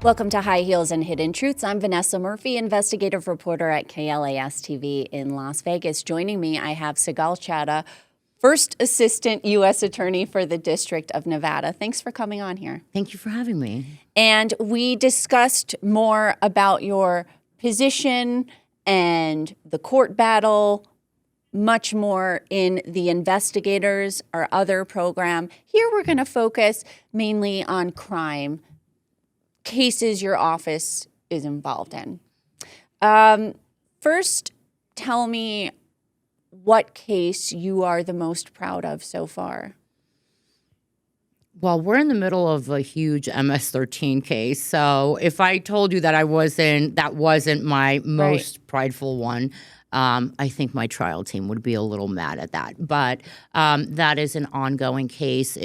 Welcome to High Heels and Hidden Truths. I'm Vanessa Murphy, investigative reporter at KLAS TV in Las Vegas. Joining me, I have Sigal Chattah, first Assistant U.S. Attorney for the District of Nevada. Thanks for coming on here. Thank you for having me. And we discussed more about your position and the court battle, much more in the Investigators, our other program. Here we're going to focus mainly on crime cases your office is involved in. First, tell me what case you are the most proud of so far. Well, we're in the middle of a huge MS-13 case. So if I told you that that wasn't my most prideful one, I think my trial team would be a little mad at that. But that is an ongoing case.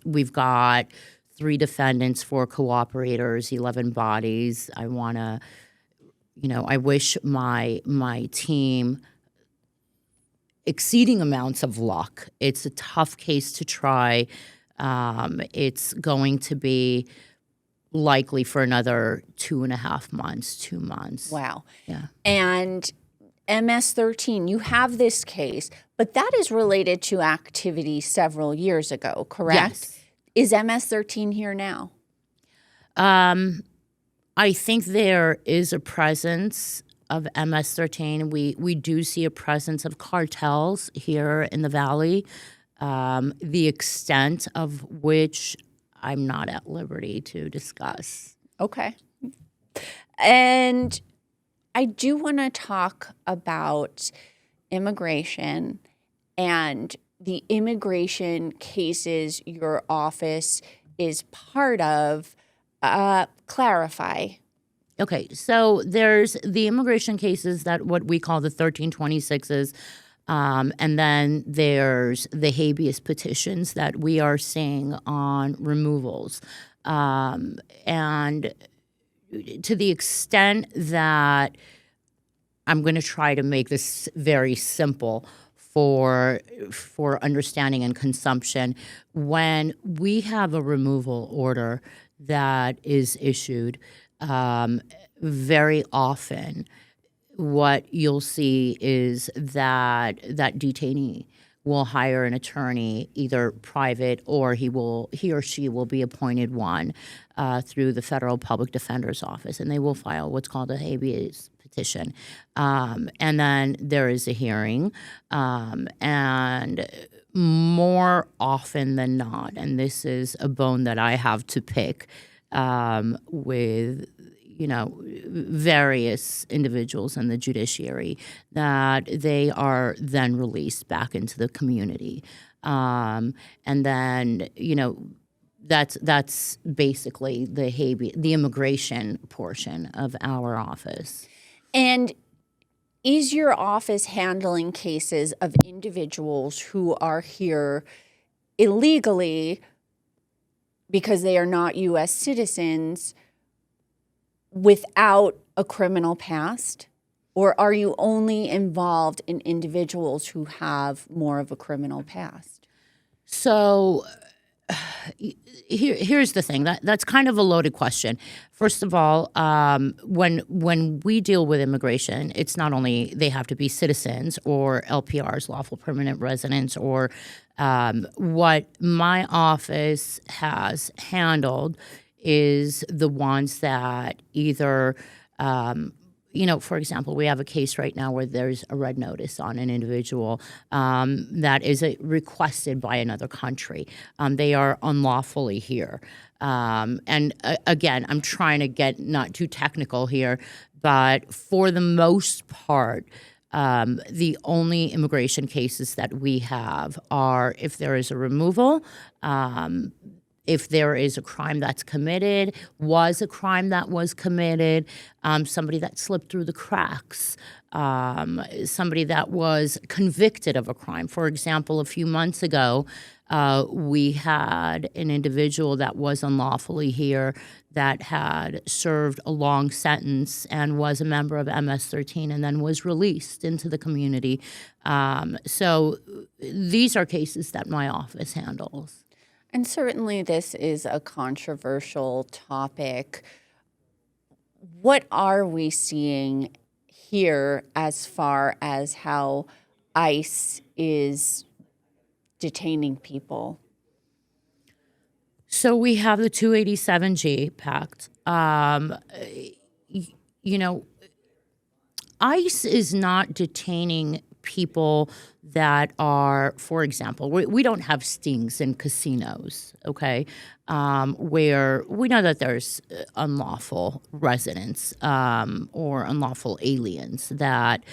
We've got 3 defendants, 4 cooperators, 11 bodies. I wish my team exceeding amounts of luck. It's a tough case to try. It's going to be likely for another 2.5 months, 2 months. Wow. Yeah. And MS-13, you have this case, but that is related to activity several years ago, correct? Yes. Is MS-13 here now? I think there is a presence of MS-13. We do see a presence of cartels here in the Valley, the extent of which I'm not at liberty to discuss. Okay. And I do want to talk about immigration and the immigration cases your office is part of. Clarify. Okay, so there's the immigration cases that what we call the 1326s, and then there's the habeas petitions that we are seeing on removals. And to the extent that I'm going to try to make this very simple for understanding and consumption, when we have a removal order that is issued, very often what you'll see is that detainee will hire an attorney, either private or he or she will be appointed one through the Federal Public Defender's Office, and they will file what's called a habeas petition. And then there is a hearing, and more often than not, and this is a bone that I have to pick with various individuals in the judiciary, that they are then released back into the community. And then, that's basically the immigration portion of our office. And is your office handling cases of individuals who are here illegally because they are not U.S. citizens without a criminal past? Or are you only involved in individuals who have more of a criminal past? So here's the thing. That's kind of a loaded question. First of all, when we deal with immigration, it's not only they have to be citizens or LPRs, lawful permanent residents, or what my office has handled is the ones that either for example, we have a case right now where there's a red notice on an individual that is requested by another country. They are unlawfully here. And again, I'm trying to get not too technical here, but for the most part, the only immigration cases that we have are if there is a removal, if there is a crime that's committed, was a crime that was committed, somebody that slipped through the cracks, somebody that was convicted of a crime. For example, a few months ago, we had an individual that was unlawfully here that had served a long sentence and was a member of MS-13 and then was released into the community. So these are cases that my office handles. And certainly this is a controversial topic. What are we seeing here as far as how ICE is detaining people? So we have the 287G Pact. You know, ICE is not detaining people that are, for example, we don't have stings in casinos, okay, where we know that there's unlawful residents or unlawful aliens that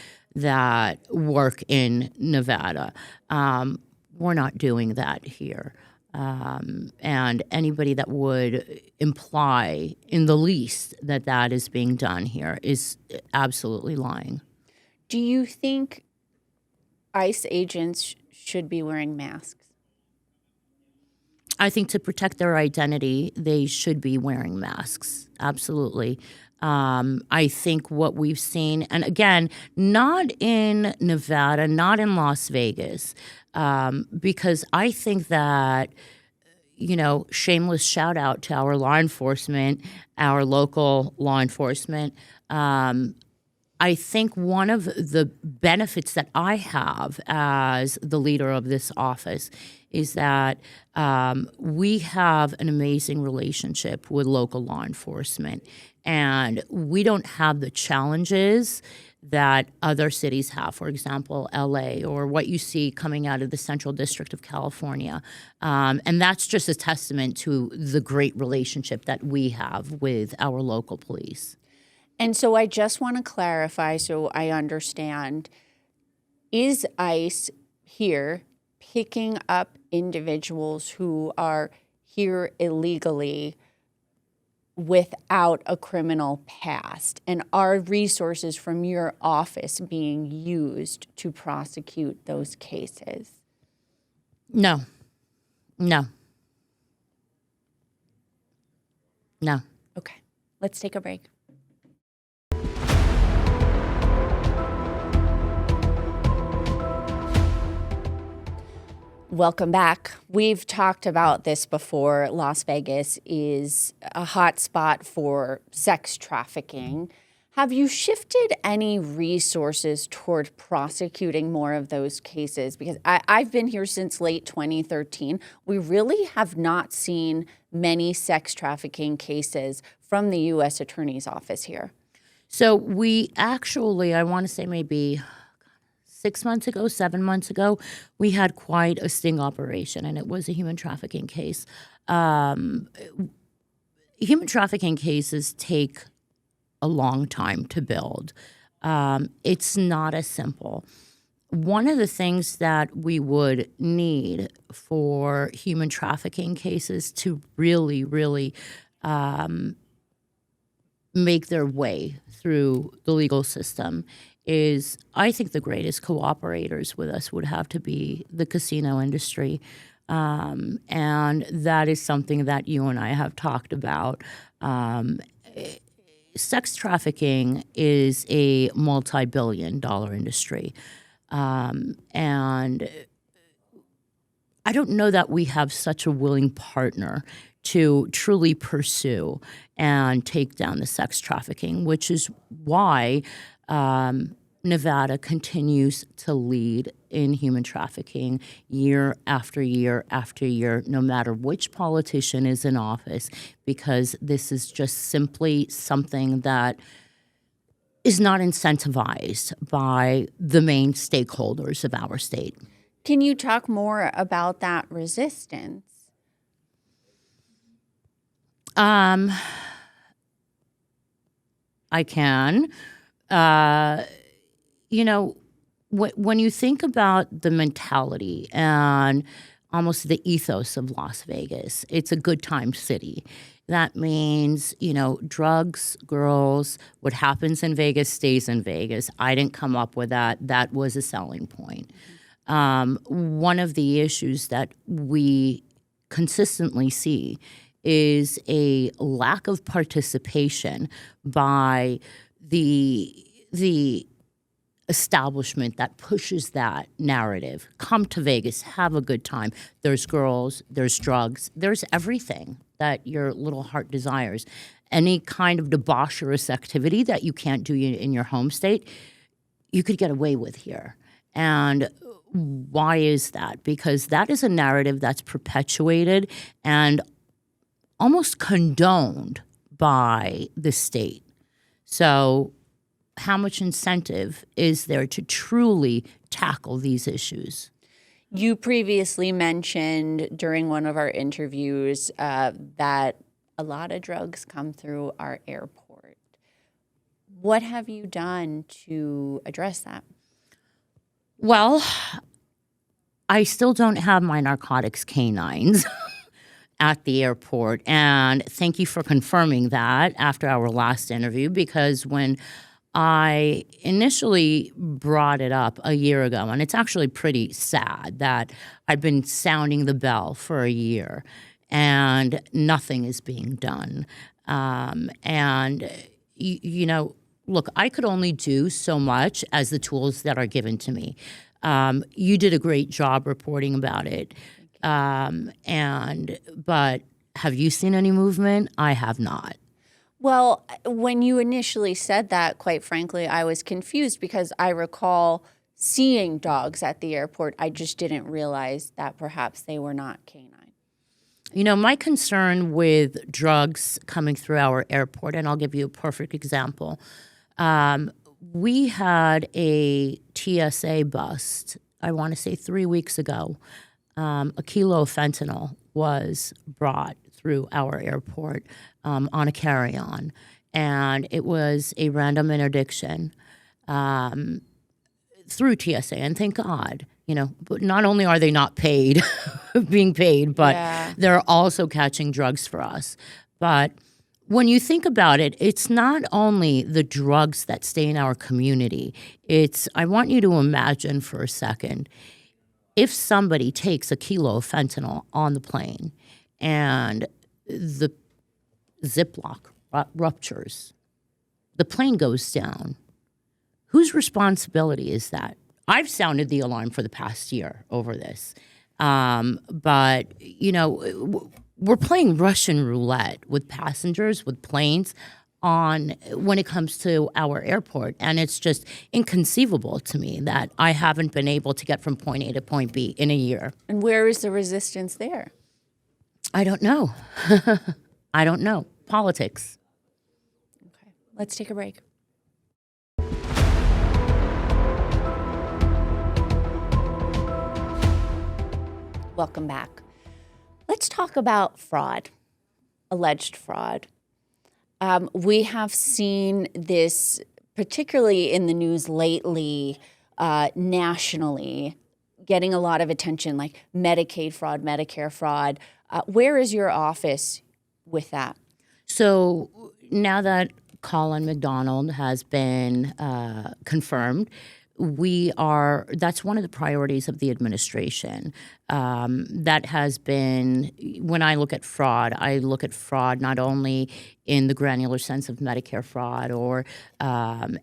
work in Nevada. We're not doing that here. And anybody that would imply in the least that that is being done here is absolutely lying. Do you think ICE agents should be wearing masks? I think to protect their identity, they should be wearing masks. Absolutely. I think what we've seen, and again, not in Nevada, not in Las Vegas, because I think that, shameless shout out to our law enforcement, our local law enforcement. I think one of the benefits that I have as the leader of this office is that we have an amazing relationship with local law enforcement, and we don't have the challenges that other cities have, for example, LA, or what you see coming out of the Central District of California. And that's just a testament to the great relationship that we have with our local police. And so I just want to clarify so I understand, is ICE here picking up individuals who are here illegally without a criminal past? And are resources from your office being used to prosecute those cases? No. No. No. Okay, let's take a break. Welcome back. We've talked about this before. Las Vegas is a hot spot for sex trafficking. Have you shifted any resources toward prosecuting more of those cases? Because I've been here since late 2013. We really have not seen many sex trafficking cases from the U.S. Attorney's Office here. So we actually, I want to say maybe 6 months ago, 7 months ago, we had quite a sting operation, and it was a human trafficking case. Human trafficking cases take a long time to build. It's not as simple. One of the things that we would need for human trafficking cases to really, really make their way through the legal system is, I think the greatest cooperators with us would have to be the casino industry. And that is something that you and I have talked about. Sex trafficking is a multi-billion-dollar industry. And I don't know that we have such a willing partner to truly pursue and take down the sex trafficking, which is why Nevada continues to lead in human trafficking year after year after year, no matter which politician is in office, because this is just simply something that is not incentivized by the main stakeholders of our state. Can you talk more about that resistance? I can. When you think about the mentality and almost the ethos of Las Vegas, it's a good time city. That means, drugs, girls, what happens in Vegas stays in Vegas. I didn't come up with that. That was a selling point. One of the issues that we consistently see is a lack of participation by the establishment that pushes that narrative. Come to Vegas, have a good time. There's girls, there's drugs, there's everything that your little heart desires. Any kind of debaucherous activity that you can't do in your home state, you could get away with here. And why is that? Because that is a narrative that's perpetuated and almost condoned by the state. So how much incentive is there to truly tackle these issues? You previously mentioned during one of our interviews that a lot of drugs come through our airport. What have you done to address that? Well, I still don't have my narcotics canines at the airport. And thank you for confirming that after our last interview, because when I initially brought it up a year ago, and it's actually pretty sad that I've been sounding the bell for a year and nothing is being done. Look, I could only do so much as the tools that are given to me. You did a great job reporting about it. But have you seen any movement? I have not. Well, when you initially said that, quite frankly, I was confused because I recall seeing dogs at the airport. I just didn't realize that perhaps they were not canine. My concern with drugs coming through our airport, and I'll give you a perfect example. We had a TSA bust, I want to say 3 weeks ago. A kilo of fentanyl was brought through our airport on a carry-on, and it was a random interdiction through TSA, and thank God, but not only are they not being paid, but they're also catching drugs for us. But when you think about it, it's not only the drugs that stay in our community. I want you to imagine for a second, if somebody takes a kilo of fentanyl on the plane and the ziplock ruptures, the plane goes down, whose responsibility is that? I've sounded the alarm for the past year over this. But we're playing Russian roulette with passengers, with planes, when it comes to our airport. And it's just inconceivable to me that I haven't been able to get from point A to point B in a year. And where is the resistance there? I don't know. I don't know. Politics. Okay, let's take a break. Welcome back. Let's talk about fraud, alleged fraud. We have seen this, particularly in the news lately, nationally, getting a lot of attention, like Medicaid fraud, Medicare fraud. Where is your office with that? So now that Colin McDonald has been confirmed, that's one of the priorities of the administration. That has been, when I look at fraud not only in the granular sense of Medicare fraud or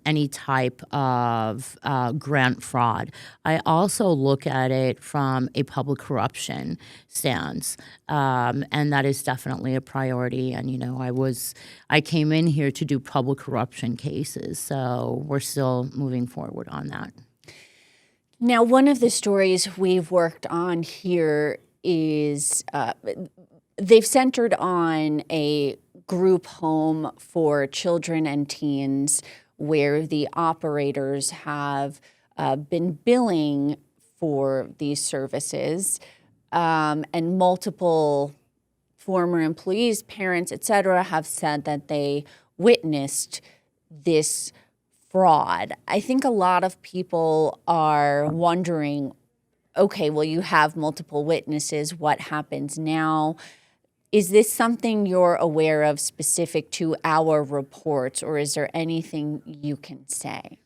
any type of grant fraud. I also look at it from a public corruption stance, and that is definitely a priority. And I came in here to do public corruption cases, so we're still moving forward on that. Now, one of the stories we've worked on here is they've centered on a group home for children and teens where the operators have been billing for these services, and multiple former employees, parents, et cetera, have said that they witnessed this fraud. I think a lot of people are wondering, okay, well, you have multiple witnesses. What happens now? Is this something you're aware of specific to our reports, or is there anything you can say?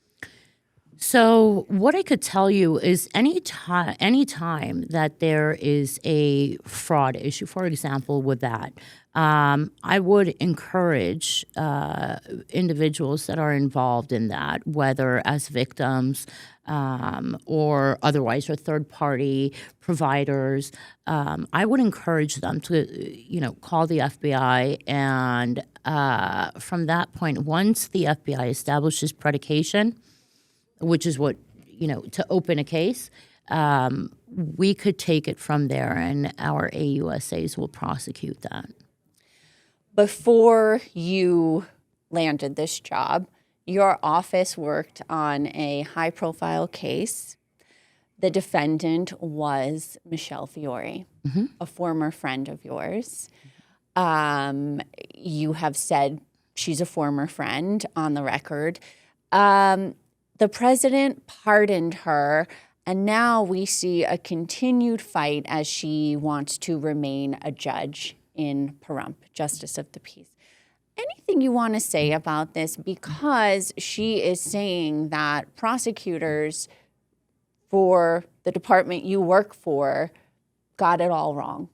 So what I could tell you is any time that there is a fraud issue, for example, with that, I would encourage individuals that are involved in that, whether as victims or otherwise, or third-party providers. I would encourage them to, call the FBI, and from that point, once the FBI establishes predication, which is what, to open a case, we could take it from there, and our AUSAs will prosecute that. Before you landed this job, your office worked on a high-profile case. The defendant was Michelle Fiore, a former friend of yours. You have said she's a former friend on the record. The president pardoned her, and now we see a continued fight as she wants to remain a judge in Pahrump, Justice of the Peace. Anything you want to say about this? Because she is saying that prosecutors for the department you work for got it all wrong.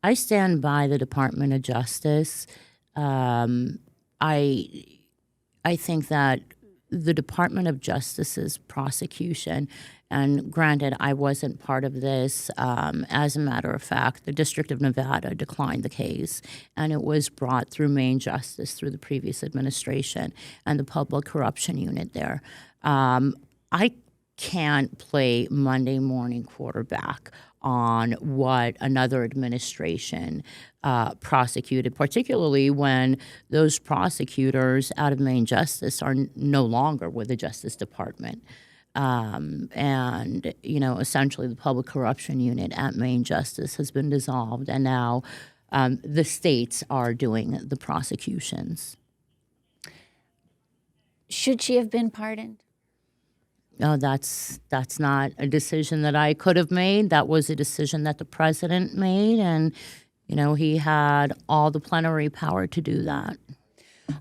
I stand by the Department of Justice. I think that the Department of Justice's prosecution, and granted, I wasn't part of this. As a matter of fact, the District of Nevada declined the case, and it was brought through Maine Justice through the previous administration and the Public Corruption Unit there. I can't play Monday morning quarterback on what another administration prosecuted, particularly when those prosecutors out of Maine Justice are no longer with the Justice Department. And, essentially the Public Corruption Unit at Maine Justice has been dissolved, and now the states are doing the prosecutions. Should she have been pardoned? No, that's not a decision that I could have made. That was a decision that the president made, and he had all the plenary power to do that.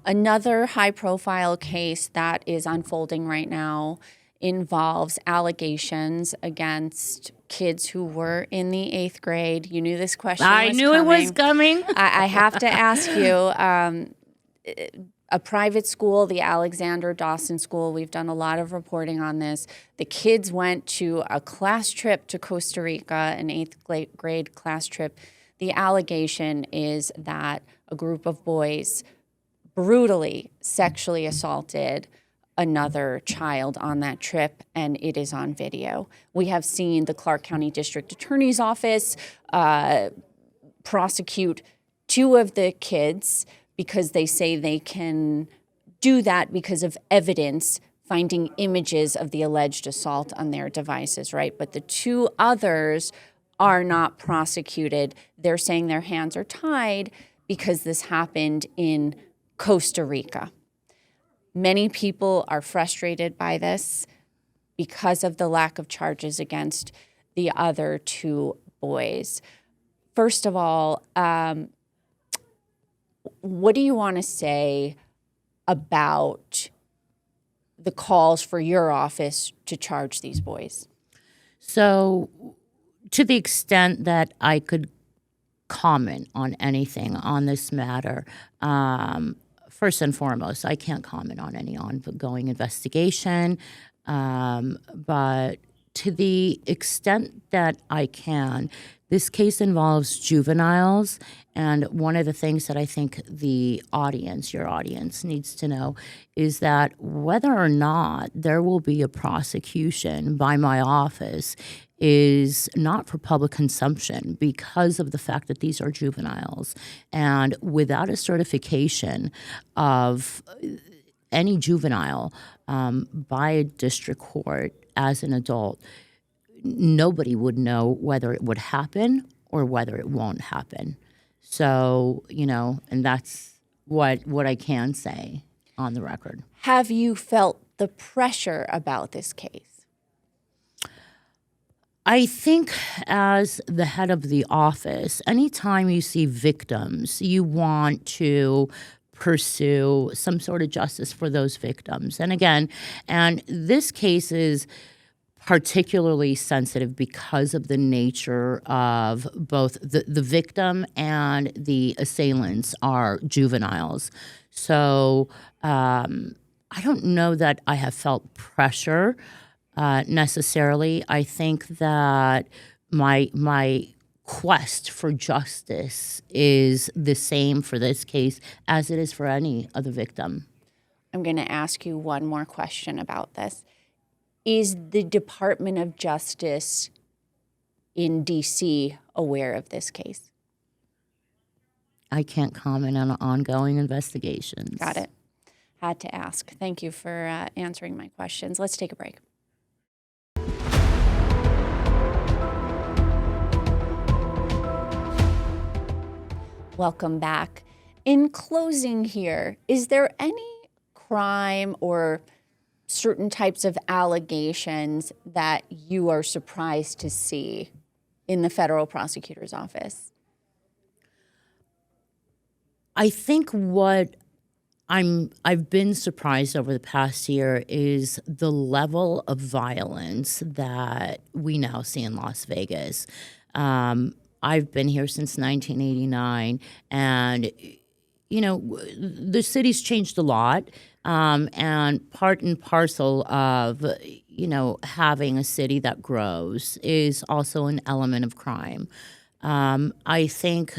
Another high-profile case that is unfolding right now involves allegations against kids who were in the 8th grade. You knew this question was coming. I knew it was coming. I have to ask you, a private school, the Alexander Dawson School, we've done a lot of reporting on this. The kids went to a class trip to Costa Rica, an 8th grade class trip. The allegation is that a group of boys brutally sexually assaulted another child on that trip, and it is on video. We have seen the Clark County District Attorney's Office prosecute 2 of the kids because they say they can do that because of evidence, finding images of the alleged assault on their devices, right? But the 2 others are not prosecuted. They're saying their hands are tied because this happened in Costa Rica. Many people are frustrated by this because of the lack of charges against the other 2 boys. First of all, what do you want to say about the calls for your office to charge these boys? So, to the extent that I could comment on anything on this matter, first and foremost, I can't comment on any ongoing investigation, but to the extent that I can, this case involves juveniles, and one of the things that I think the audience, your audience, needs to know is that whether or not there will be a prosecution by my office is not for public consumption because of the fact that these are juveniles. And without a certification of any juvenile by a district court as an adult, nobody would know whether it would happen or whether it won't happen. So, and that's what I can say on the record. Have you felt the pressure about this case? I think as the head of the office, anytime you see victims, you want to pursue some sort of justice for those victims. And again, and this case is particularly sensitive because of the nature of both the victim and the assailants are juveniles. So I don't know that I have felt pressure necessarily. I think that my quest for justice is the same for this case as it is for any other victim. I'm going to ask you one more question about this. Is the Department of Justice in D.C. aware of this case? I can't comment on ongoing investigations. Got it. Had to ask. Thank you for answering my questions. Let's take a break. Welcome back. In closing here, is there any crime or certain types of allegations that you are surprised to see in the federal prosecutor's office? I think what I've been surprised over the past year is the level of violence that we now see in Las Vegas. I've been here since 1989, and the city's changed a lot. And part and parcel of, having a city that grows is also an element of crime. I think,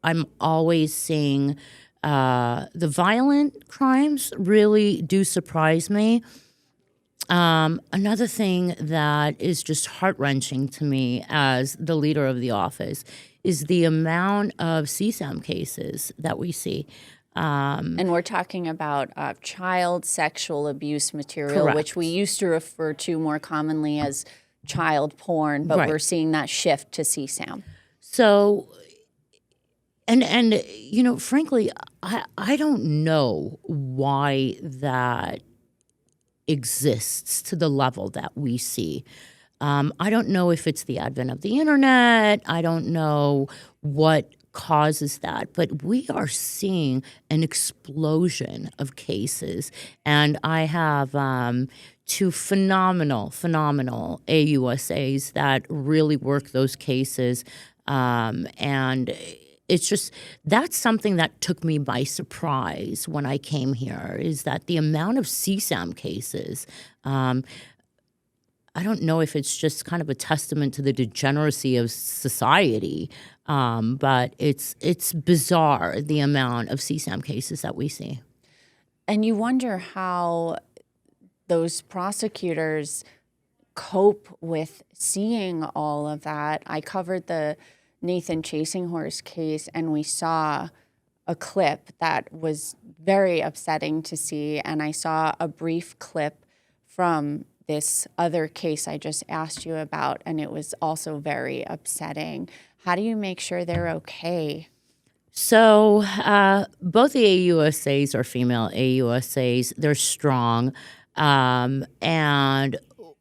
I'm always seeing the violent crimes really do surprise me. Another thing that is just heart-wrenching to me as the leader of the office is the amount of CSAM cases that we see. And we're talking about child sexual abuse material, Correct. which we used to refer to more commonly as child porn, but Right. we're seeing that shift to CSAM. So, and frankly, I don't know why that exists to the level that we see. I don't know if it's the advent of the internet. I don't know what causes that, but we are seeing an explosion of cases. And I have two phenomenal AUSAs that really work those cases. And it's just, that's something that took me by surprise when I came here, is that the amount of CSAM cases, I don't know if it's just kind of a testament to the degeneracy of society, but it's bizarre, the amount of CSAM cases that we see. And you wonder how those prosecutors cope with seeing all of that. I covered the Nathan Chasinghorse case, and we saw a clip that was very upsetting to see, and I saw a brief clip from this other case I just asked you about, and it was also very upsetting. How do you make sure they're okay? So both the AUSAs are female AUSAs. They're strong. And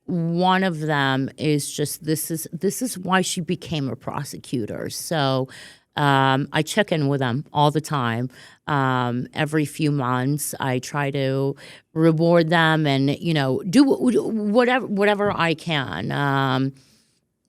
one of them is just, this is why she became a prosecutor. So I check in with them all the time. Every few months, I try to reward them and, do whatever I can.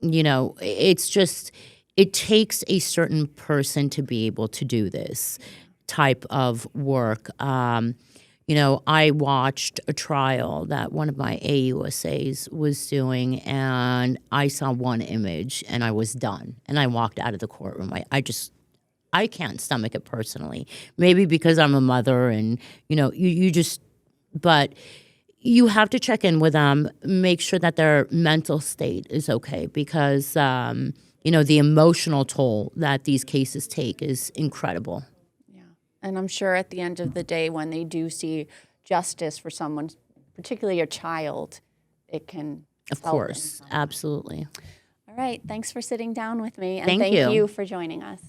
It's just, it takes a certain person to be able to do this type of work. I watched a trial that one of my AUSAs was doing, and I saw one image, and I was done. And I walked out of the courtroom. I can't stomach it personally. Maybe because I'm a mother, and but you have to check in with them, make sure that their mental state is okay, because the emotional toll that these cases take is incredible. And I'm sure at the end of the day, when they do see justice for someone, particularly a child, it can Of course, absolutely. All right. Thanks for sitting down with me. And Thank thank you. you for joining us.